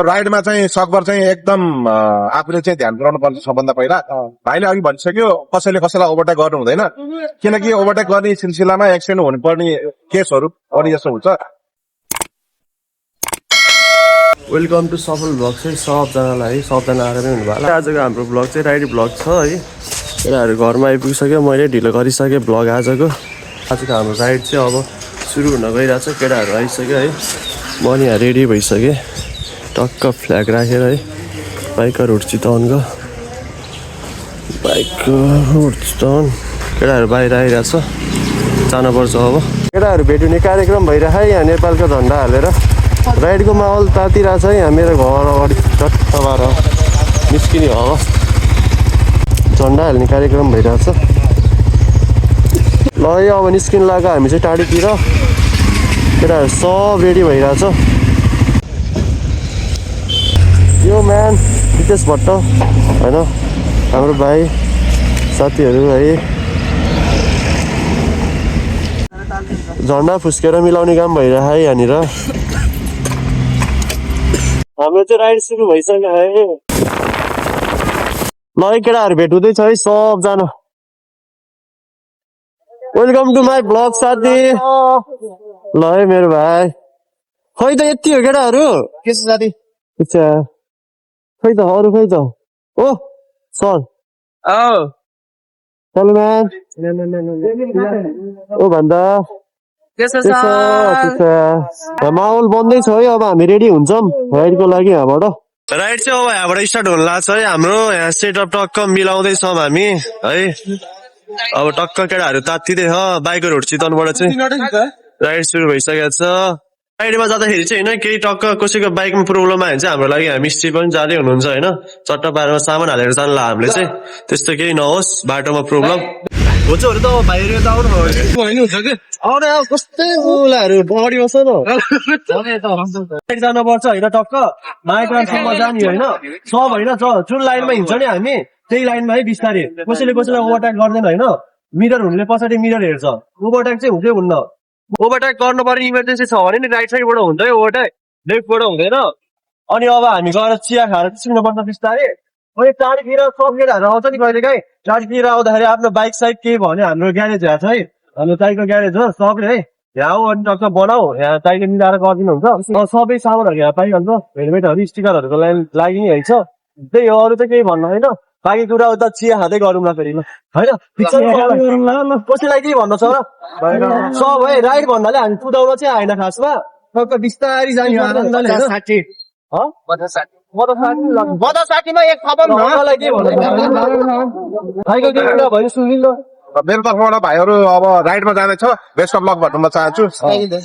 राइडमा चाहिँ सकभर चाहिँ एकदम आफूले चाहिँ ध्यान पुर्याउनु पर्छ सबभन्दा पहिला। भाइले अघि भनिसक्यो कसैले कसैलाई ओभरटेक गर्नु हुँदैन, किनकि ओभरटेक गर्ने सिलसिलामा एक्सिडेन्ट हुनुपर्ने केसहरू पनि जस्तो हुन्छ। वेलकम टु सफल भ्लग चाहिँ सबजनालाई सबजना आएर नै हुनुभयो। आजको हाम्रो भ्लग चाहिँ राइड भ्लग छ है। केटाहरू घरमा आइपुगिसक्यो, मैले ढिलो गरिसकेँ भ्लग आजको हाम्रो राइड चाहिँ अब सुरु हुन गइरहेको छ। केटाहरू आइसक्यो है, म नि यहाँ रेडी भइसकेँ टक्क फ्ल्याग राखेर है। बाइकको रुट चितवनको केटाहरू बाहिर आइरहेछ, जानुपर्छ अब। केटाहरू भेट हुने कार्यक्रम भइरहेको है यहाँ नेपालको झन्डा हालेर। राइडको माहौल तातिरहेछ है यहाँ मेरो घर अगाडि चट्टबार निस्किने हो, झन्डा हाल्ने कार्यक्रम भइरहेछ। ल अब निस्किन लाग्यो हामी चाहिँ टाढीतिर। केटाहरू सब रेडी भइरहेछ। यो म्यान रितेश भट्ट होइन, हाम्रो भाइ साथीहरू है। झन्डा फुस्केर मिलाउने काम भइरहेको है यहाँनिर। हाम्रो चाहिँ राइड सुरु भइसक्यो है। ल केटाहरू भेट हुँदैछ है सबजना। वेलकम टु माई ब्लग साथी। ल है मेरो भाइ। खै त यति हो केटाहरू। के छ साथी? अच्छा खै त अरू खै त। ओ सर हेलो म्यान। ओ भन्दा माहौल बन्दैछ है। अब हामी रेडी हुन्छौँ राइडको लागि यहाँबाट। राइड चाहिँ अब यहाँबाट स्टार्ट हुन लाग्छ है हाम्रो। यहाँ सेटअप टक्क मिलाउँदैछौँ हामी है। अब टक्क केटाहरू तात्तिँदै छ। बाइकको रोड चितवनबाट चाहिँ राइड सुरु भइसकेको छ। राइडमा जाँदाखेरि चाहिँ होइन केही टक्क कसैको बाइकमा प्रब्लम आयो भने चाहिँ हाम्रो लागि हामी मिस्त्री पनि जाँदै हुनुहुन्छ होइन। चट्टापारमा सामान हालेर जान्ला हामीले चाहिँ, त्यस्तो केही नहोस् बाटोमा प्रब्लम होचहरू त अब बाहिर त आउनु हुन्छ कि आउने अब कस्तै मुलाहरू अगाडि बस्छ न जानुपर्छ होइन। टक्क माइकसम्म जाने होइन, सब होइन जुन लाइनमा हिँड्छ नि हामी त्यही लाइनमा है बिस्तारै। कसैले कसैलाई ओभरटेक गर्दैन होइन। मिरर हुनेले पछाडि मिरर हेर्छ, ओभरटेक चाहिँ हुँदै हुन्न। ओभरटेक गर्नुपर्ने इमर्जेन्सी छ भने नि राइट साइडबाट हुन्छ है ओभरटेक, लेफ्टबाट हुँदैन। अनि अब हामी गएर चिया खाएर सिक्नुपर्छ बिस्तारै। अनि टाढीतिर सब केटाहरू आउँछ नि कहिले काहीँ। टाढीतिर आउँदाखेरि आफ्नो बाइक साइक केही भयो भने हाम्रो ग्यारेज यहाँ छ है, हाम्रो टाइको ग्यारेज हो सबले है। यहाँ आऊ अनि टक्क बनाऊ, यहाँ टाइले मिलाएर गरिदिनुहुन्छ। सबै सामानहरू यहाँ पाइहाल्छ, हेलमेटहरू स्टिकरहरूको लागि नि है छ। त्यही हो, अरू त केही भन्नु होइन। बाँकी कुरा उता चिया खाँदै गरौँला फेरि होइन। कसैलाई केही भन्नु छ र सब है। राइड भन्नाले हामी कुदाउन चाहिँ आएन खासमा, टक्क बिस्तारै जाने मेरो तर्फबाट भाइहरू अब राइडमा जाँदैछ बेस्ट अफ लक भन्नु म चाहन्छु।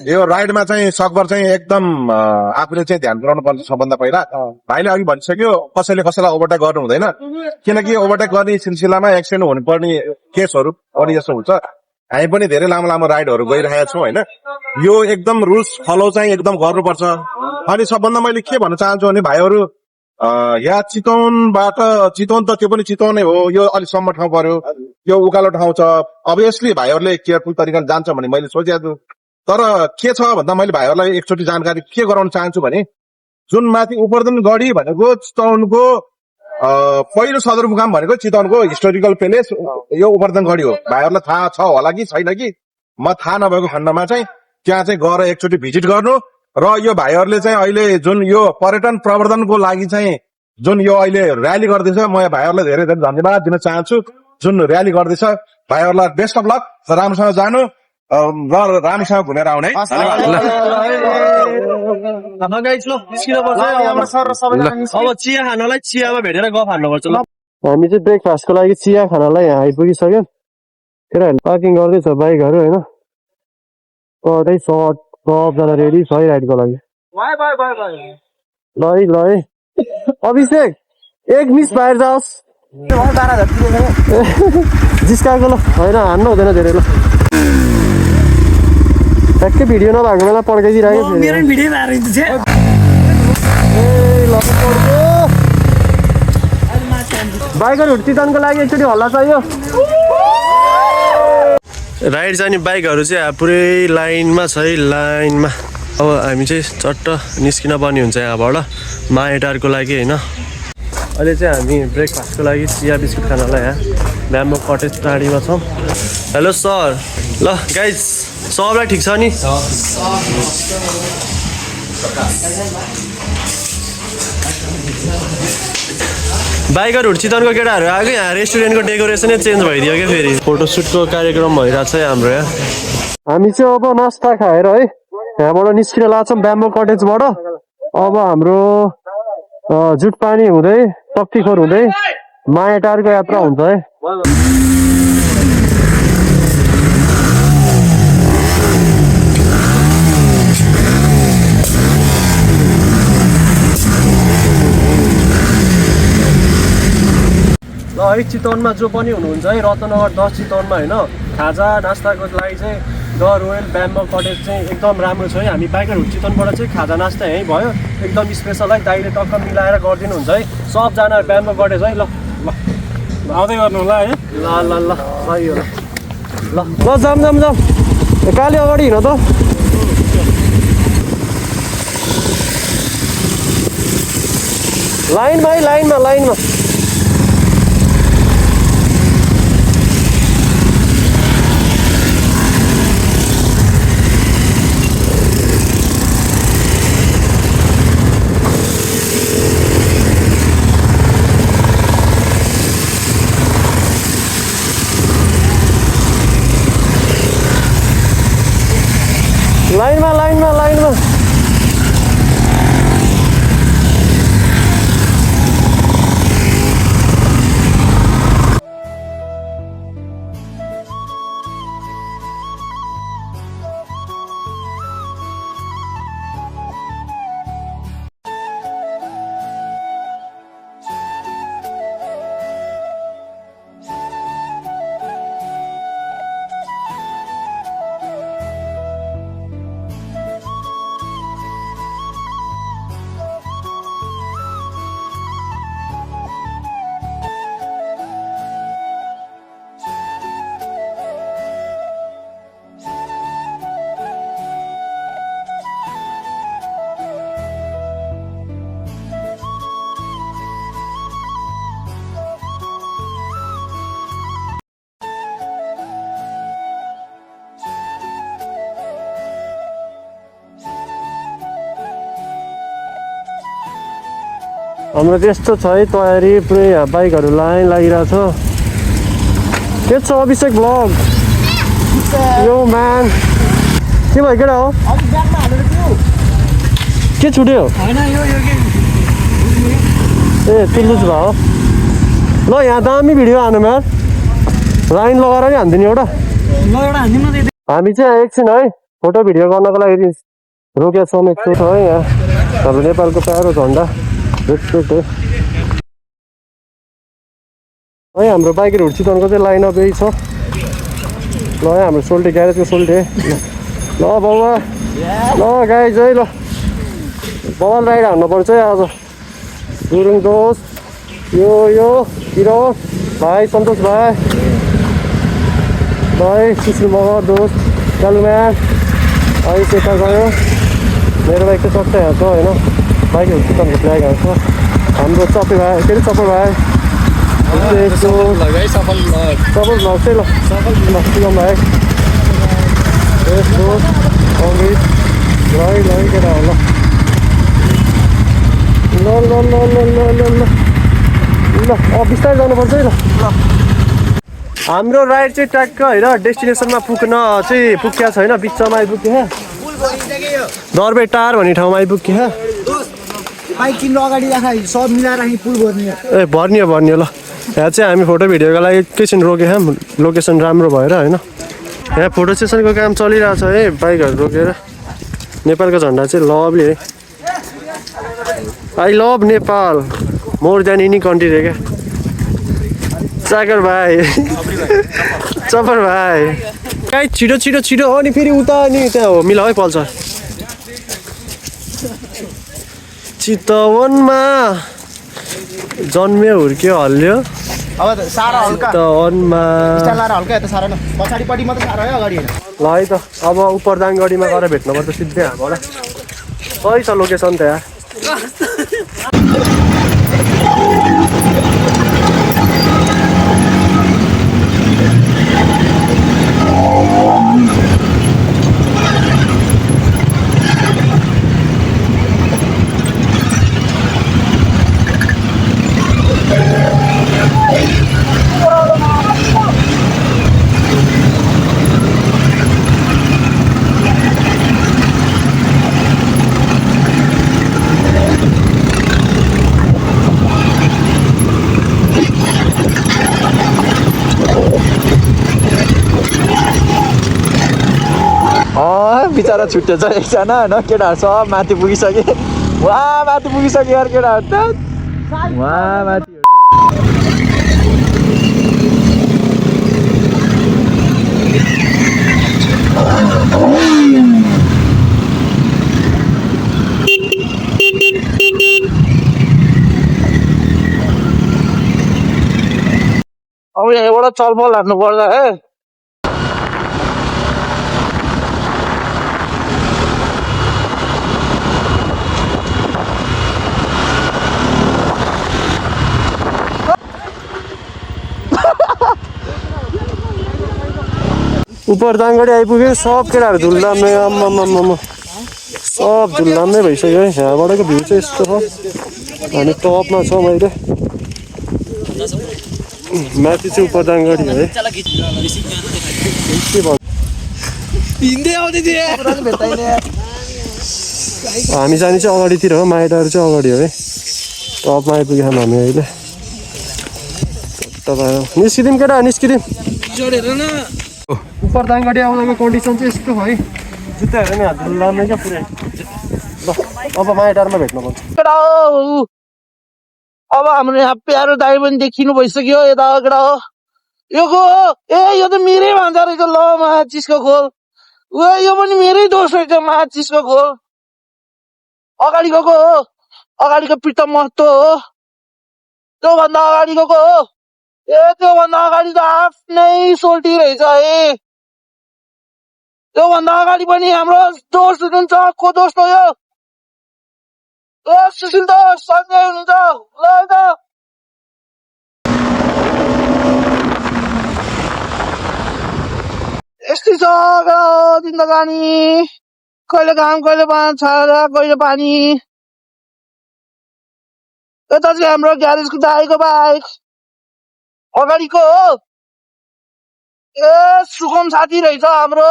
यो राइडमा चाहिँ सकभर चाहिँ एकदम आफूले चाहिँ ध्यान पुर्याउनु पर्छ सबभन्दा पहिला। भाइले अघि भनिसक्यो कसैले कसैलाई ओभरटेक गर्नु हुँदैन, किनकि ओभरटेक गर्ने सिलसिलामा एक्सिडेन्ट हुनुपर्ने केसहरू पनि जस्तो हुन्छ। हामी पनि धेरै लामो लामो राइडहरू गइरहेका छौँ होइन। यो एकदम रुल्स फलो चाहिँ एकदम गर्नुपर्छ। अनि सबभन्दा मैले के भन्न चाहन्छु भने भाइहरू यहाँ चितवनबाट, चितवन त त्यो पनि चितवनै हो, यो अलिक सम्म ठाउँ पर्यो, यो उकालो ठाउँ छ। अभियसली भाइहरूले केयरफुल तरिकाले जान्छ भने मैले सोचेको छु। तर के छ भन्दा मैले भाइहरूलाई एकचोटि जानकारी के गराउन चाहन्छु भने जुन माथि उपरदन गढी भनेको चितवनको पहिलो सदरमुकाम भनेको चितवनको हिस्टोरिकल प्लेस यो उपरदन गढी हो। भाइहरूलाई थाहा छ होला कि छैन कि, म थाहा नभएको खण्डमा चाहिँ त्यहाँ चाहिँ गएर एकचोटि भिजिट गर्नु। र यो भाइहरूले चाहिँ अहिले जुन यो पर्यटन प्रवर्धनको लागि चाहिँ जुन यो अहिले र्याली गर्दैछ, म यो भाइहरूलाई धेरै धेरै धन्यवाद दिन चाहन्छु। जुन र्याली गर्दैछ भाइहरूलाई बेस्ट अफ लक, राम्रोसँग जानु र राम्रोसँग घुमेर आउने। अब चिया खानलाई चियामा भेटेर गफ हान्नुपर्छ। ल हामी चाहिँ ब्रेकफास्टको लागि चिया खानलाई यहाँ आइपुगिसक्यो। केटाहरूले पार्किङ गर्दैछ बाइकहरू होइन। कतै सर्ट सबजना रेडी छ है राइडको लागि। ल है अभिषेक एक मिस बाहिर जाओस् जिस्काएको। ल होइन हान्नु हुँदैन धेरै। ल ट्याक्कै भिडियो नभएको बेला पड्काइदिइरहेको बाइकहरू चितवनको लागि एकचोटि हल्ला चाहियो। राइड जाने बाइकहरू चाहिँ पुरै लाइनमा छ है, लाइनमा अब हामी चाहिँ चट्ट निस्किन पर्ने हुन्छ यहाँबाट माएटारको लागि होइन। अहिले चाहिँ हामी ब्रेकफास्टको लागि चिया बिस्कुट खानलाई यहाँ ब्याम्बो कटेज टाढीमा छौँ। हेलो सर, ल गाइज सबलाई ठिक छ नि? बाइकहरू चितवनको केटाहरू आएको यहाँ रेस्टुरेन्टको डेकोरेसनै चेन्ज भइदियो क्या फेरि। फोटोसुटको कार्यक्रम भइरहेको छ हाम्रो यहाँ। हामी चाहिँ अब नास्ता खाएर है यहाँबाट निस्किन लाग्छौँ ब्याम्बो कटेजबाट। अब हाम्रो जुटपानी हुँदै शक्तिखोर हुँदै मायाटारको यात्रा हुन्छ है। ल है चितवनमा जो पनि हुनुहुन्छ है रत्नगर 10 चितवनमा होइन खाजा नास्ताको लागि चाहिँ द रोयल ब्याम्बो कटेज चाहिँ एकदम राम्रो छ है। हामी बाइकरहरू चितवनबाट चाहिँ खाजा नास्ता यहीँ भयो एकदम स्पेसल है। दाइले टक्क मिलाएर गरिदिनुहुन्छ है सबजना ब्याम्बो कटेज है। ल ल आउँदै गर्नु होला है। ल ल ल सही हो। ल ल जाम जाम जाम काली अगाडि हिँड त। लाइनमा है लाइनमा लाइनमा। लाइनमा लाइनमा लाइनमा। हाम्रो त्यस्तो छ है तयारी पुरै यहाँ बाइकहरू लाइन लागिरहेछ। के छ अभिषेक भ्लग? यो म्यान के भयो केटा हो? के छुट्यो? ए तुलुज भयो। ल यहाँ दामी भिडियो हानौँ यार लाइन लगाएर नि हान्दिने एउटा। हामी चाहिँ एकछिन है फोटो भिडियो गर्नको लागि रोकेको छौँ एकछिन है। यहाँ हाम्रो नेपालको प्यारो झन्डा रेस्पेक्ट है हाम्रो बाइकहरू चितवनको चाहिँ लाइनअप यही छ। ल हाम्रो सोल्टे ग्यारेजको सोल्टे ल बाबा ल गाइज है ल बल राइड हान्नुपर्छ है आज। गुरुङ दोस्त यो किरण भाइ सन्तोष भाइ सुशील मगर दोस्त कालुम्यान अहिले सेता गयो। मेरो बाइक चाहिँ सबै यहाँ छ होइन बाइकहरू चितवनको ब्ल्याक हाल्छ। हाम्रो चपे भाइ के अरे चप्पल भाइ सफल भ्लग चाहिँ ल शिवम भाइ अङ्ग्रेज ल केटा हो ल बिस्तारै जानुपर्छ है ल। हाम्रो राइड चाहिँ ट्याक्क होइन डेस्टिनेसनमा पुग्न चाहिँ पुग्या छैन बिचमा आइपुग्यो दरबे टार भन्ने ठाउँमा आइपुग्यो। बाइक तिम्रो अगाडि राखा सब मिलाएर पुल भर्ने ए भर्नियो ल। यहाँ चाहिँ हामी फोटो भिडियोको लागि एकैछिन रोकेँ लोकेसन राम्रो भएर होइन। यहाँ फोटो सेसनको काम चलिरहेछ है बाइकहरू रोकेर। नेपालको झन्डा चाहिँ लभली है। I love Nepal more than any country रे क्या। सागर भाइ चपर भाइ काहीँ छिटो छिटो छिटो अनि फेरि उता नि त्यहाँ हो मिला है पल्सर। चितवनमा जन्म्यो हुर्क्यो हल्ल्यो अब सारा हल्का चितवनमा लाएर हल्का यता सारा न पछाडिपट्टि मात्रै सारा है अगाडि हैन। ल है त अब उपरदाङगढीमा गएर भेट्नुपर्छ सिधै हामीलाई। सही छ लोकेसन त यार बिचरा छुट्टेछ एकजना होइन केटाहरू सब माथि पुगिसके वा माथि पुगिसके यार केटाहरू त वा माथि अब यहाँबाट चलफल हान्नु पर्दा है उपर दाङगढी आइपुग्यो सब केटाहरू झुल्लाम्ने आम्मामामा सब झुल्लाम्ने भइसक्यो है यहाँबाटको भ्यू चाहिँ यस्तो छ हामी टपमा छौँ अहिले माथि चाहिँ उपर दाङगढी है के भन्छ हामी जाने चाहिँ अगाडितिर हो माइटाहरू चाहिँ अगाडि हो है टपमा आइपुग्यौँ हामी अहिले निस्किदिउँ केटा निस्किदिउँ उपर दाङगढी आउँदाको कन्डिसन चाहिँ यस्तो भयो है जुत्ता हेर नि झुल्लाम्ने क्या पुरै ल अब माइटारमा भेट्नु पर्छ अब हाम्रो यहाँ प्यारो दाई पनि देखिनु भइसक्यो यता केटा हो यो को ए यो त मेरै भन्छ रहेछ ल माचिसको खोल यो पनि मेरै दोष रहेछ माचिसको खोल अगाडि गएको हो अगाडिको प्रितम महतो हो त्योभन्दा अगाडि गएको हो ए त्योभन्दा अगाडि त आफ्नै सोल्टी रहेछ है त्योभन्दा अगाडि पनि हाम्रो दोष हुनुहुन्छ को दोष हो यो सुशील दोष सञ्जय हुनुहुन्छ ल त यस्तै छ जिन्दगानी कहिले घाम कहिले छाडा कहिले पानी यता चाहिँ हाम्रो ग्यारेजको दाइको बाइक अगाडिको हो ए सुगम साथी रहेछ हाम्रो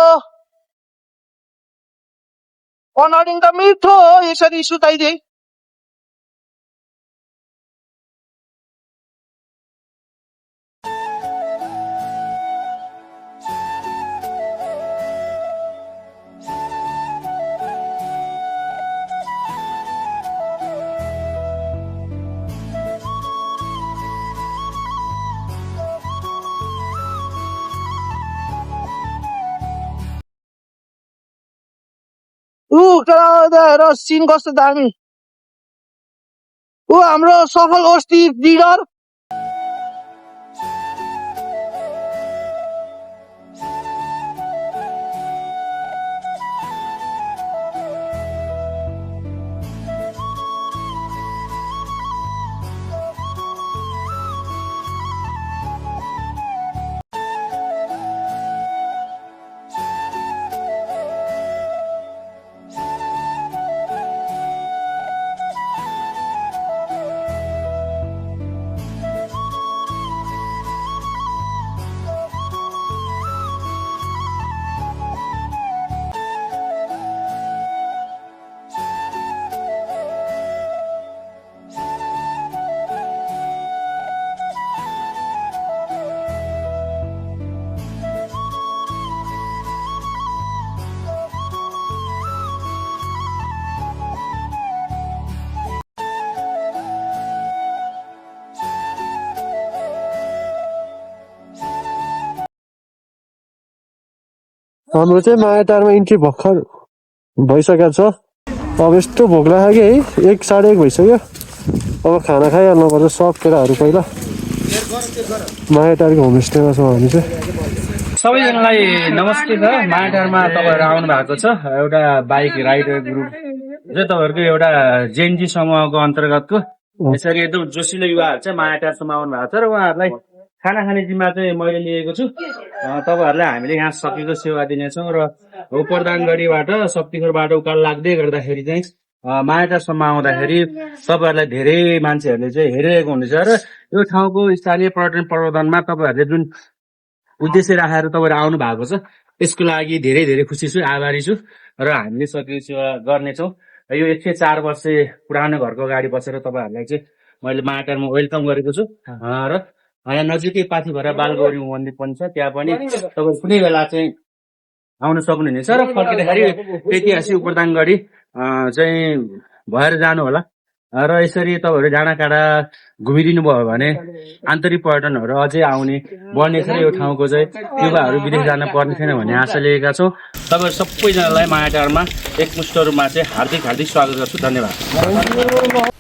अनडिङ त मिठो हो यसरी सुताइदिए हेर सिन कस्तो दामी हाम्रो सफल अस्ति लिडर हाम्रो चाहिँ मायाटारमा इन्ट्री भर्खर भइसकेको छ अब यस्तो भोक लाग्यो है 1 साढे 1 भइसक्यो अब खाना खाइहाल्नु पर्छ सब केटाहरू पहिला मायाटारको होमस्टेमा छौँ हामी चाहिँ सबैजनालाई नमस्ते छ मायाटारमा तपाईहरु आउनु भएको छ एउटा बाइक राइडर ग्रुप चाहिँ तपाईँहरूको एउटा जेएनजी समूहको अन्तर्गतको यसरी एकदम जोसिलो युवाहरू चाहिँ मायाटारमा आउनु भएको छ र उहाँहरूलाई खाना खाने जिम्मा चाहिँ मैले लिएको छु। तपाईँहरूलाई हामीले यहाँ सकेको सेवा दिनेछौँ र उपरदाङगढीबाट शक्तिखोरबाट उकालो लाग्दै गर्दाखेरि चाहिँ मायाटासम्म आउँदाखेरि तपाईँहरूलाई धेरै मान्छेहरूले चाहिँ हेरिरहेको हुनेछ र यो ठाउँको स्थानीय पर्यटन प्रवर्धनमा तपाईँहरूले जुन उद्देश्य राखेर तपाईँहरू आउनु भएको छ त्यसको लागि धेरै धेरै खुसी छु, आभारी छु र हामीले सकेको सेवा गर्नेछौँ। यो 104 वर्ष पुरानो घरको अगाडि बसेर तपाईँहरूलाई चाहिँ मैले मायाटारमा वेलकम गरेको छु र यहाँ नजिकै पाथिभरा बालगौरी मन्दिर पनि छ, त्यहाँ पनि तपाईँ कुनै बेला चाहिँ आउन सक्नुहुनेछ र फर्किँदाखेरि ऐतिहासिक उपरदाङगढी चाहिँ भएर जानु होला र यसरी तपाईँहरू डाँडा काँडा घुमिदिनु भयो भने आन्तरिक पर्यटनहरू अझै आउने बढ्नेछ र यो ठाउँको चाहिँ युवाहरू विदेश जान पर्ने छैन भन्ने आशा लिएका छौँ। तपाईँहरू सबैजनालाई मायाटारमा एकमुष्ट रूपमा चाहिँ हार्दिक स्वागत गर्छु। धन्यवाद।